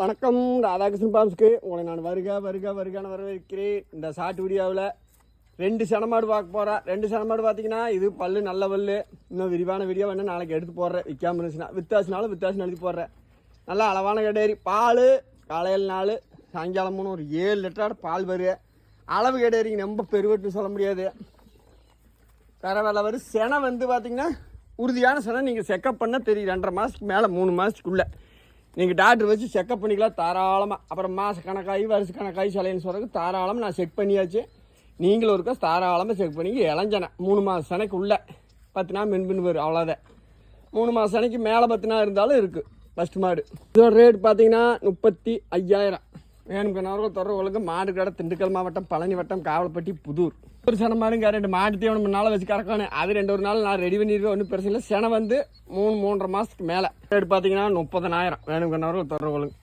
வணக்கம் ராதாகிருஷ்ணன் பாம்ஸ்க்கு உங்களை நான் வருகான வரவேற்கிறேன். இந்த ஷார்ட் வீடியோவில் 2 செனமாடு பார்க்க போகிறேன். 2 செனமாடு பார்த்தீங்கன்னா இது பல்லு நல்ல பல்லு. இன்னும் விரிவான வீடியோ வேணால் நாளைக்கு எடுத்து போடுறேன். விற்காம இருந்துச்சுன்னா வித்தாசினாலும் எடுத்து போடுறேன். நல்லா அளவான கடேரி பால் காலையில் 4 சாயங்காலம் 3 ஒரு 7 லிட்டரோட பால் வருது. அளவு கடேரிங்க ரொம்ப பெருவெட்டுன்னு சொல்ல முடியாது. வேறு வேலை வரும். செனை வந்து பார்த்திங்கன்னா உறுதியான செனை. நீங்கள் செக்கப் பண்ணால் தெரியும். 2.5 மாதத்துக்கு மேலே 3 மாதத்துக்குள்ளே நீங்கள் டாக்டர் வச்சு செக்கப் பண்ணிக்கலாம் தாராளமாக. அப்புறம் மாத கணக்காகி வருஷ கணக்காகி சிலைன்னு சொல்கிறதுக்கு தாராளமாக நான் செக் பண்ணியாச்சு. நீங்களும் இருக்கா தாராளமாக செக் பண்ணி இளஞ்சனை 3 மாத சனைக்கு உள்ள 10 நாள் மென்பின் வரும். அவ்வளோதான். 3 மாத சனைக்கு மேலே 10 நாள் இருந்தாலும் இருக்குது ஃபஸ்ட் மாடு. இதோட ரேட் பார்த்தீங்கன்னா 35,000. வேணும்னவர்கள் தொடர்புகளுக்கு மாடு கடை திண்டுக்கல் மாவட்டம், பழனி வட்டம், காவலப்பட்டி, புதூர். ஒரு சென மாடுங்க 2 மாட்டு தீவனம் 3 நாள் வச்சு கறக்கணும். அது 2 நாள் நான் ரெடி பண்ணிடுவேன். ஒன்றும் பிரச்சனை இல்லை. செனை வந்து 3-3.5 மாதத்துக்கு மேலே. ரேட் பார்த்தீங்கன்னா 30,000. வேணும்னவர்கள் தொடர்புகளுக்கு